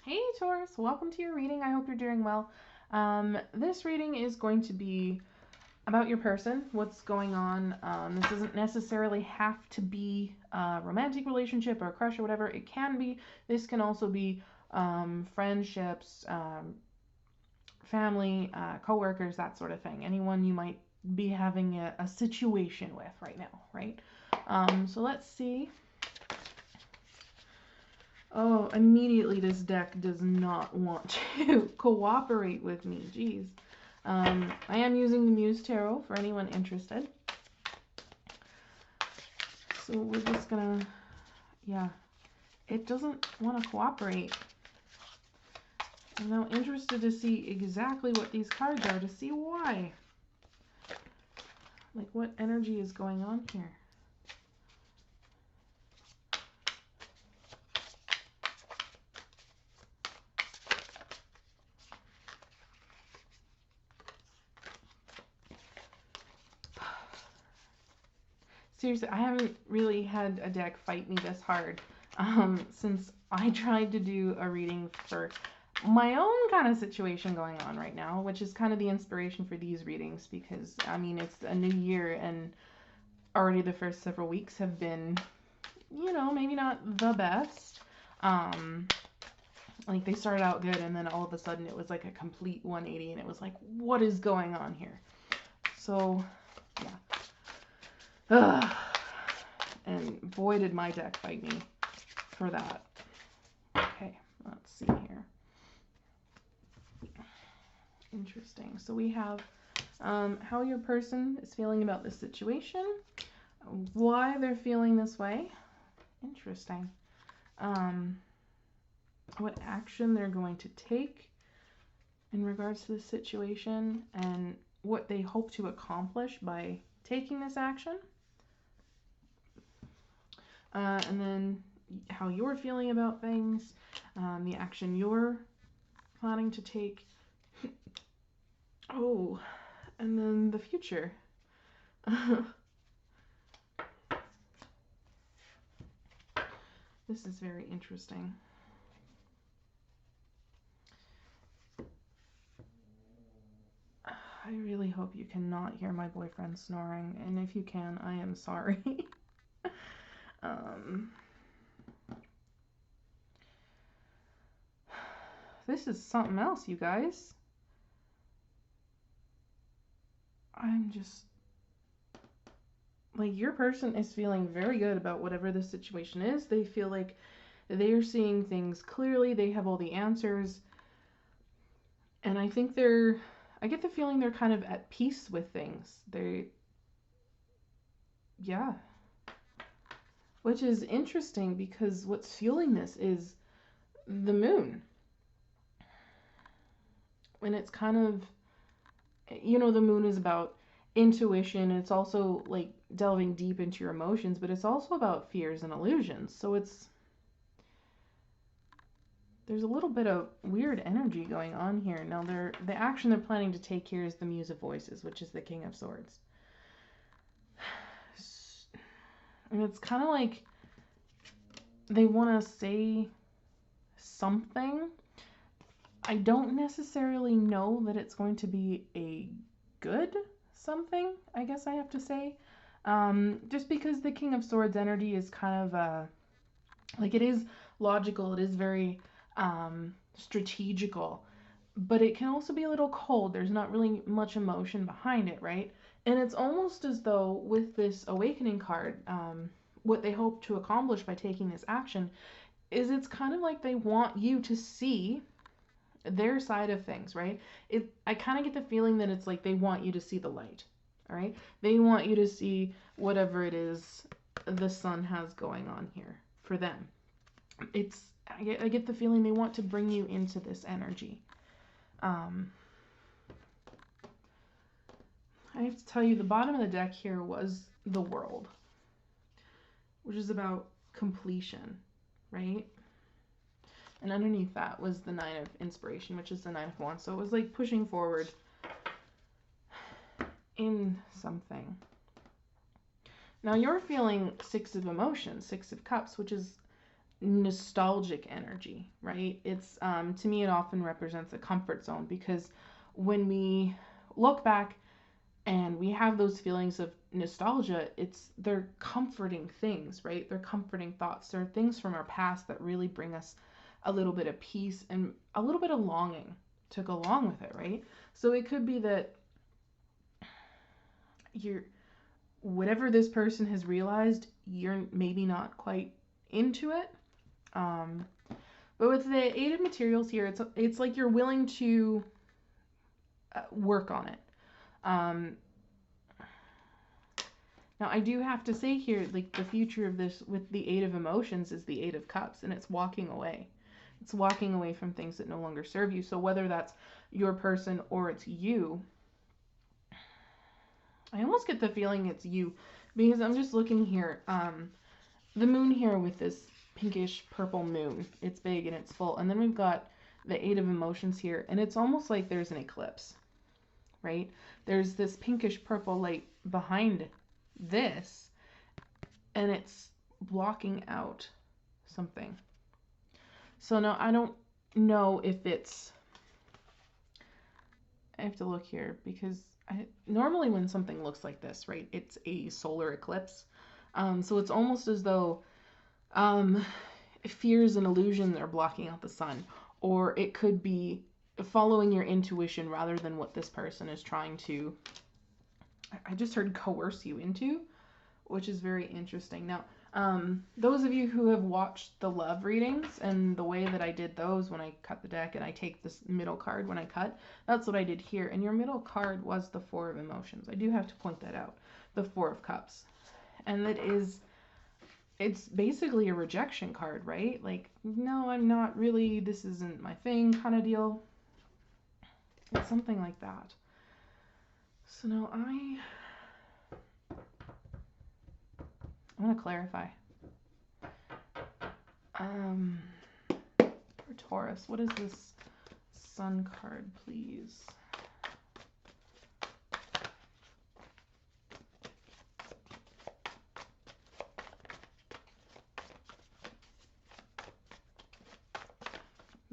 Hey Taurus, welcome to your reading. I hope you're doing well. This reading is going to be about your person, what's going on. This doesn't necessarily have to be a romantic relationship or a crush or whatever. It can be. This can also be friendships, family, coworkers, that sort of thing. Anyone you might be having a situation with right now, right? So let's see. Oh, immediately this deck does not want to cooperate with me. Jeez. I am using the Muse Tarot for anyone interested. So we're just gonna, yeah, it doesn't want to cooperate. I'm now interested to see exactly what these cards are, to see why. Like what energy is going on here. Seriously, I haven't really had a deck fight me this hard since I tried to do a reading for my own kind of situation going on right now, which is kind of the inspiration for these readings because, I mean, it's a new year and already the first several weeks have been, maybe not the best. Um, like they started out good and then all of a sudden it was like a complete 180 and it was like, what is going on here? So, yeah. Ugh. And boy, did my deck fight me for that. Okay, let's see here. Interesting. So we have how your person is feeling about this situation, why they're feeling this way. Interesting. Um, what action they're going to take in regards to the situation, and what they hope to accomplish by taking this action. And then how you're feeling about things, the action you're planning to take. Oh, and then the future. This is very interesting. I really hope you cannot hear my boyfriend snoring, and if you can, I am sorry. um, this is something else, you guys. I'm just like, your person is feeling very good about whatever the situation is. They feel like they're seeing things clearly, they have all the answers, and I get the feeling they're kind of at peace with things. Yeah, which is interesting because what's fueling this is the moon. And it's kind of, the moon is about intuition. It's also like delving deep into your emotions, but it's also about fears and illusions. So there's a little bit of weird energy going on here. Now, the action they're planning to take here is the Muse of Voices, which is the King of Swords. And it's kind of like they want to say something. I don't necessarily know that it's going to be a good something, I guess I have to say. Just because the King of Swords energy is kind of like, it is logical, it is very strategical, but it can also be a little cold. There's not really much emotion behind it, right? And it's almost as though with this awakening card, what they hope to accomplish by taking this action is it's kind of like they want you to see their side of things, right? I kind of get the feeling that it's like they want you to see the light, all right? They want you to see whatever it is the sun has going on here for them. I get the feeling they want to bring you into this energy. Um, I have to tell you, the bottom of the deck here was the World, which is about completion, right? And underneath that was the Nine of Inspiration, which is the Nine of Wands. So it was like pushing forward in something. Now you're feeling Six of Emotions, Six of Cups, which is nostalgic energy, right? It's to me, it often represents a comfort zone, because when we look back and we have those feelings of nostalgia, they're comforting things, right? They're comforting thoughts. They're things from our past that really bring us a little bit of peace and a little bit of longing to go along with it, right? So it could be that you're whatever this person has realized, you're maybe not quite into it. Um, but with the Eight of Materials here, it's like you're willing to work on it. Um, Now, I do have to say here, like, the future of this with the Eight of Emotions is the Eight of Cups, and it's walking away. It's walking away from things that no longer serve you. So whether that's your person or it's you, I almost get the feeling it's you, because I'm just looking here. The moon here with this pinkish purple moon, it's big and it's full. And then we've got the Eight of Emotions here, and it's almost like there's an eclipse, right? There's this pinkish purple light behind this, and it's blocking out something. So now I don't know if it's, I have to look here, because normally when something looks like this, right, it's a solar eclipse. So it's almost as though fears and illusions are blocking out the sun, or it could be following your intuition rather than what this person is trying to, I just heard coerce you into, which is very interesting. Now, those of you who have watched the love readings and the way that I did those when I cut the deck and I take this middle card when I cut, that's what I did here. And your middle card was the Four of Emotions. I do have to point that out. The Four of Cups. And it's basically a rejection card, right? Like, no, I'm not really, this isn't my thing kind of deal. It's something like that. So now I want to clarify. For Taurus, what is this Sun card, please?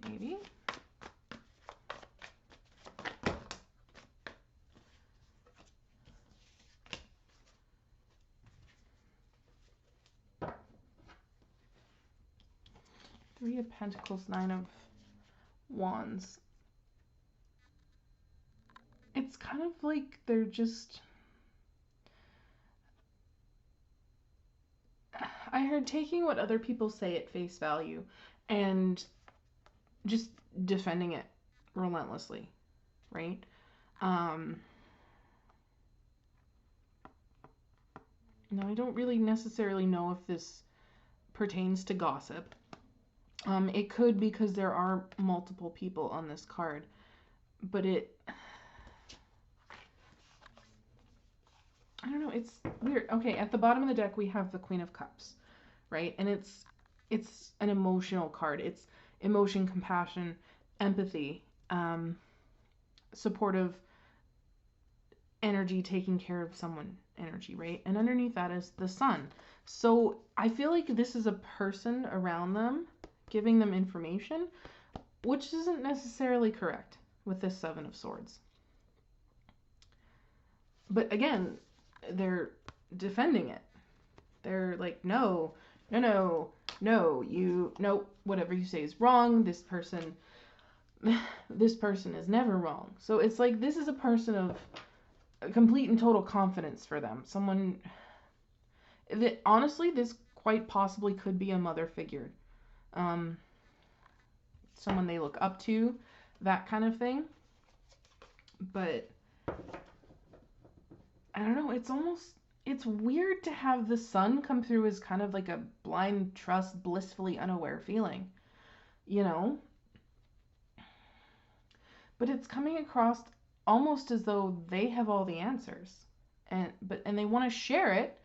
Maybe. Three of Pentacles, Nine of Wands. It's kind of like they're just, I heard taking what other people say at face value and just defending it relentlessly, right? Now, I don't really necessarily know if this pertains to gossip. It could, because there are multiple people on this card, but I don't know, it's weird. Okay, at the bottom of the deck we have the Queen of Cups, right? And it's an emotional card. It's emotion, compassion, empathy, supportive energy, taking care of someone energy, right? And underneath that is the Sun. So I feel like this is a person around them giving them information, which isn't necessarily correct with this Seven of Swords. But again, they're defending it. They're like, no, whatever you say is wrong. This person is never wrong. So it's like, this is a person of complete and total confidence for them. Someone that, honestly, this quite possibly could be a mother figure. Someone they look up to, that kind of thing. But I don't know, it's weird to have the Sun come through as kind of like a blind trust, blissfully unaware feeling, you know? But it's coming across almost as though they have all the answers, and they want to share it,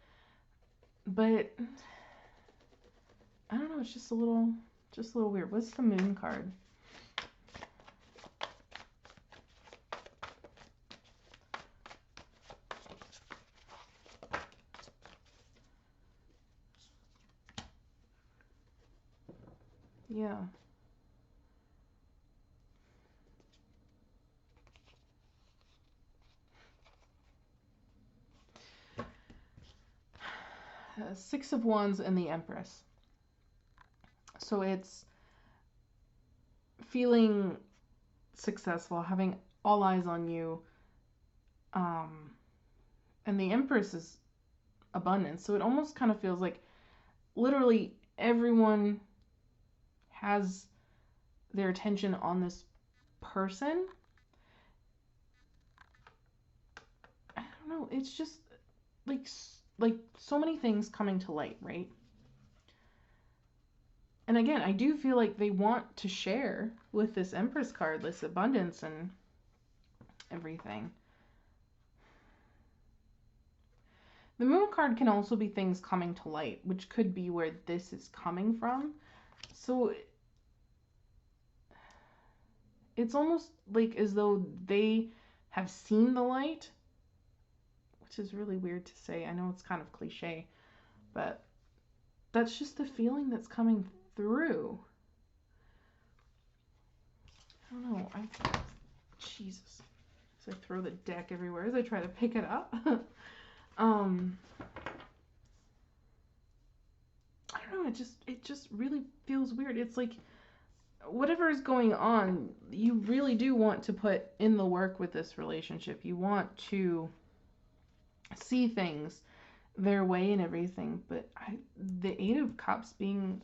but I don't know, it's just a little weird. What's the Moon card? Yeah. Six of Wands and the Empress. So it's feeling successful, having all eyes on you. Um, and the Empress is abundance. So it almost kind of feels like literally everyone has their attention on this person. I don't know. It's just like like so many things coming to light, right? And again, I do feel like they want to share with this Empress card, this abundance and everything. The Moon card can also be things coming to light, which could be where this is coming from. So it's almost like as though they have seen the light, which is really weird to say. I know it's kind of cliche, but that's just the feeling that's coming through. I don't know. Jesus. As I throw the deck everywhere as I try to pick it up. I don't know. It just really feels weird. It's like whatever is going on, you really do want to put in the work with this relationship. You want to see things their way and everything, but the Eight of Cups being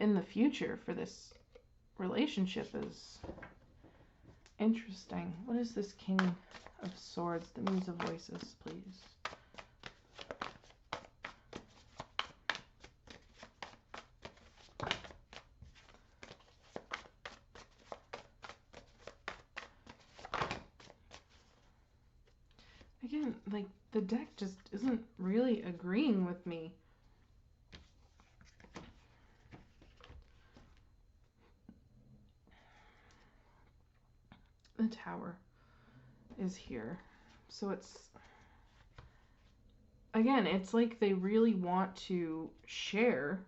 in the future for this relationship is interesting. What is this King of Swords? The Muse of Voices, please. Again, like, the deck just isn't really agreeing with me. The Tower is here. So it's, again, it's like they really want to share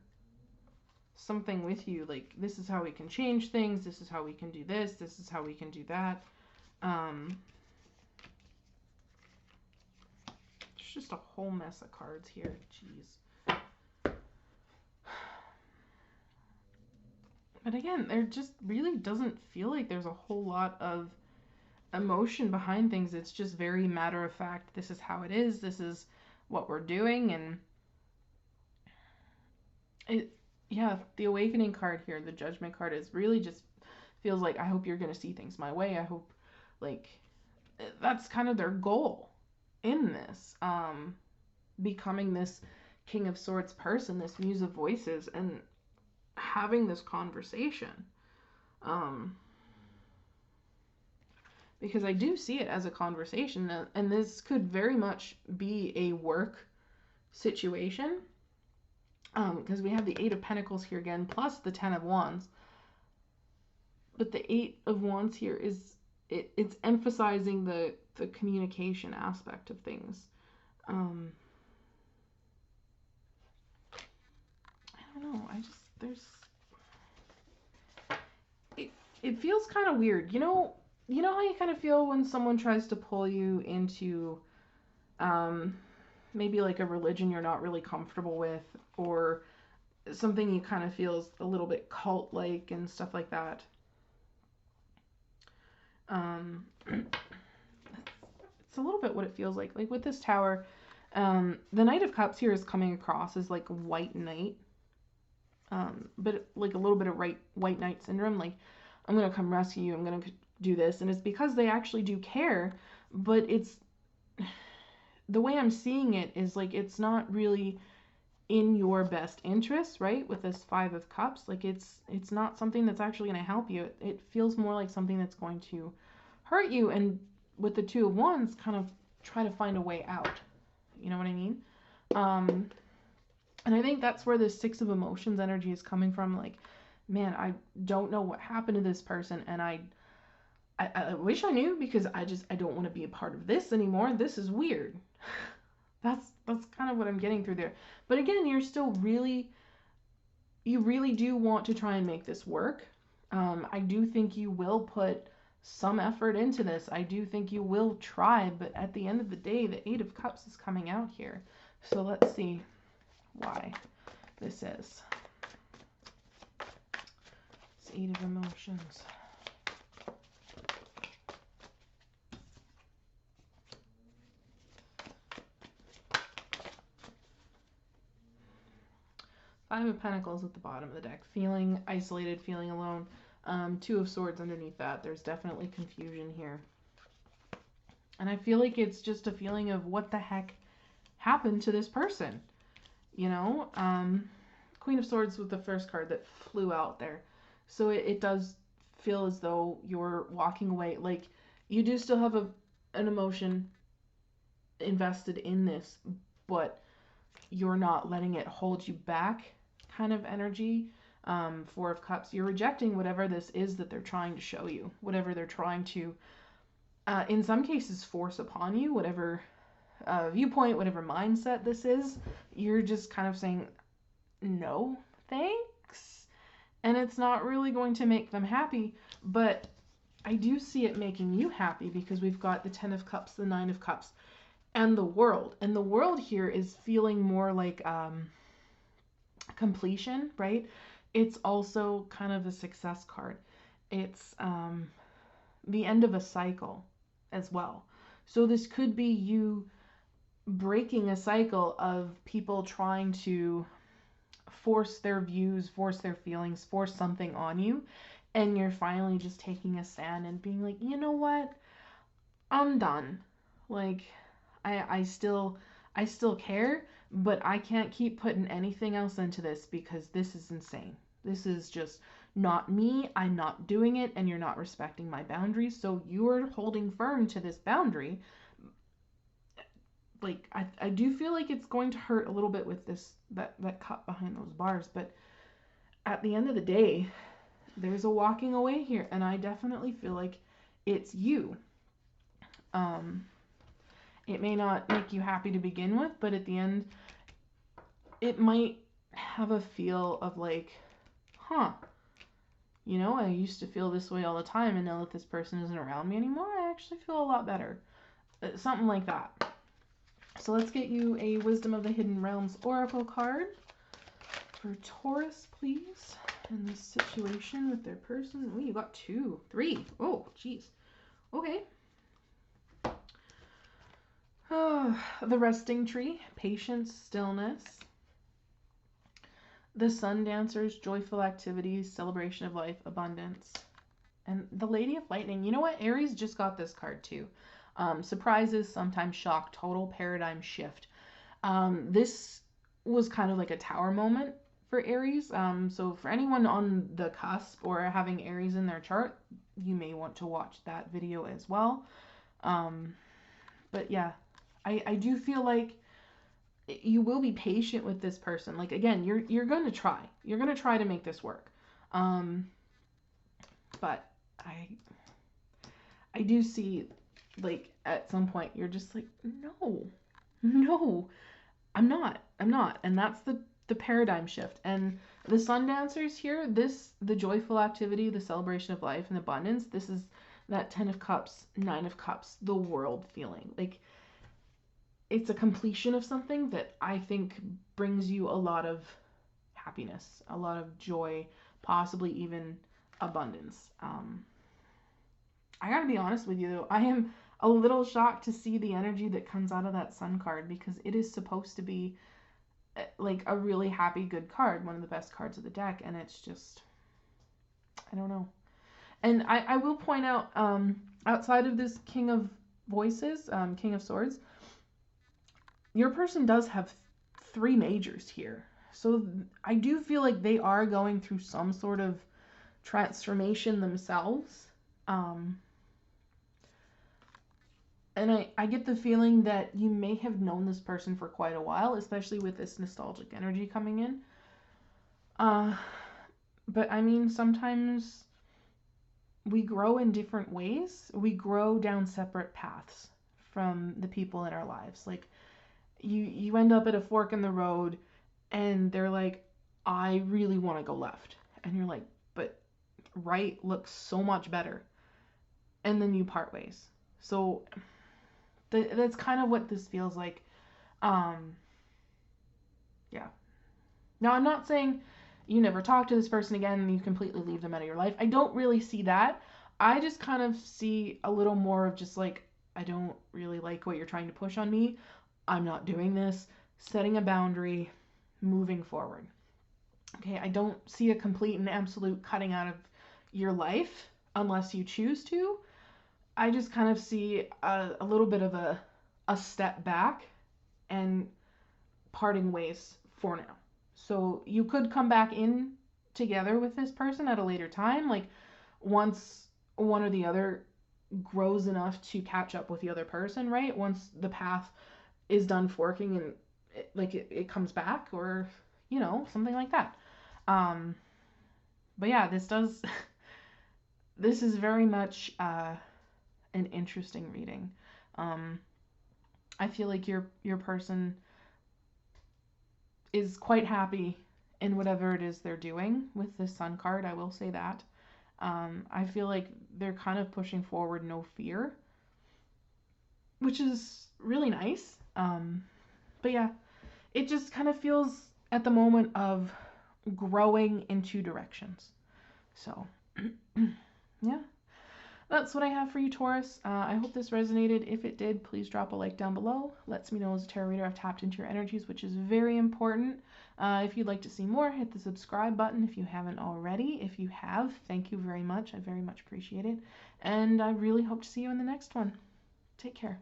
something with you. Like, this is how we can change things. This is how we can do this. This is how we can do that. There's just a whole mess of cards here. Jeez. But again, there just really doesn't feel like there's a whole lot of emotion behind things. It's just very matter of fact. This is how it is. This is what we're doing. And yeah, the Awakening card here, the Judgment card, is really just feels like, I hope you're going to see things my way. I hope, like, that's kind of their goal in this. Becoming this King of Swords person, this Muse of Voices, and having this conversation. Because I do see it as a conversation, and this could very much be a work situation. Because we have the Eight of Pentacles here again, plus the Ten of Wands. But the Eight of Wands here is, it's emphasizing the communication aspect of things. I don't know. It feels kind of weird. You know how you kind of feel when someone tries to pull you into maybe like a religion you're not really comfortable with, or something you kind of feel is a little bit cult-like and stuff like that. It's a little bit what it feels like. Like with this Tower, the Knight of Cups here is coming across as like a white knight. But like a little bit of white knight syndrome. Like, I'm going to come rescue you. I'm going to do this. And it's because they actually do care. But it's, the way I'm seeing it is like, it's not really in your best interest, right? With this Five of Cups, like it's not something that's actually going to help you. It feels more like something that's going to hurt you. And with the Two of Wands, kind of try to find a way out. You know what I mean? And I think that's where the Six of Emotions energy is coming from. Like, man, I don't know what happened to this person, and I wish I knew, because I don't want to be a part of this anymore. This is weird. That's kind of what I'm getting through there. But again, you're still really you really do want to try and make this work. I do think you will put some effort into this. I do think you will try, but at the end of the day, the Eight of Cups is coming out here. So let's see why this is. It's Eight of Emotions. Five of Pentacles at the bottom of the deck. Feeling isolated, feeling alone. Two of Swords underneath that. There's definitely confusion here. And I feel like it's just a feeling of what the heck happened to this person. You know? Queen of Swords was the first card that flew out there. So it does feel as though you're walking away. Like, you do still have an emotion invested in this, but you're not letting it hold you back kind of energy. Four of Cups, you're rejecting whatever this is that they're trying to show you, whatever they're trying to, in some cases, force upon you, whatever viewpoint, whatever mindset this is, you're just kind of saying, no, thanks. And it's not really going to make them happy, but I do see it making you happy because we've got the Ten of Cups, the Nine of Cups, and the World. And the World here is feeling more like completion, right? It's also kind of a success card. It's the end of a cycle as well. So this could be you breaking a cycle of people trying to force their views, force their feelings, force something on you, and you're finally just taking a stand and being like, you know what? I'm done. Like, I still care, but I can't keep putting anything else into this because this is insane. This is just not me. I'm not doing it, and you're not respecting my boundaries. So you're holding firm to this boundary. Like, I do feel like it's going to hurt a little bit with this that cup behind those bars, but at the end of the day, there's a walking away here, and I definitely feel like it's you. It may not make you happy to begin with, but at the end, it might have a feel of like, huh, you know, I used to feel this way all the time, and now that this person isn't around me anymore, I actually feel a lot better. Something like that. So let's get you a Wisdom of the Hidden Realms Oracle card for Taurus, please, in this situation with their person. Oh, you got 2, 3. Oh, jeez. Okay. The Resting Tree, Patience, Stillness. The Sun Dancers, Joyful Activities, Celebration of Life, Abundance. And the Lady of Lightning. You know what? Aries just got this card too. Surprises, sometimes shock, total paradigm shift. This was kind of like a tower moment for Aries. So for anyone on the cusp or having Aries in their chart, you may want to watch that video as well. But yeah, I do feel like you will be patient with this person. Like, again, you're going to try. You're going to try to make this work. But I do see, like, at some point you're just like, no, I'm not. And that's the paradigm shift. And the Sun Dancers here, the joyful activity, the celebration of life and abundance, this is that 10 of Cups, 9 of Cups, the world feeling. Like, it's a completion of something that I think brings you a lot of happiness, a lot of joy, possibly even abundance. I gotta be honest with you though, I am a little shocked to see the energy that comes out of that Sun card, because it is supposed to be like a really happy, good card, one of the best cards of the deck, and it's just, I don't know. And I will point out, outside of this King of Voices, King of Swords, your person does have 3 majors here. So I do feel like they are going through some sort of transformation themselves. And I get the feeling that you may have known this person for quite a while, especially with this nostalgic energy coming in. But I mean, sometimes we grow in different ways. We grow down separate paths from the people in our lives. Like, you end up at a fork in the road, and they're like, I really want to go left. And you're like, but right looks so much better. And then you part ways. So that's kind of what this feels like. Um, yeah. Now, I'm not saying you never talk to this person again and you completely leave them out of your life. I don't really see that. I just kind of see a little more of just like, I don't really like what you're trying to push on me. I'm not doing this. Setting a boundary, moving forward. Okay, I don't see a complete and absolute cutting out of your life unless you choose to. I just kind of see a little bit of a step back and parting ways for now. So you could come back in together with this person at a later time, like once one or the other grows enough to catch up with the other person, right? Once the path is done forking and it comes back, or something like that. Um, but yeah, this is very much an interesting reading. Um, I feel like your person is quite happy in whatever it is they're doing with this Sun card. I will say that. I feel like they're kind of pushing forward, no fear, which is really nice. But yeah, it just kind of feels at the moment of growing in two directions. So, yeah, that's what I have for you, Taurus. I hope this resonated. If it did, please drop a like down below. Lets me know as a tarot reader I've tapped into your energies, which is very important. If you'd like to see more, hit the subscribe button if you haven't already. If you have, thank you very much. I very much appreciate it. And I really hope to see you in the next one. Take care.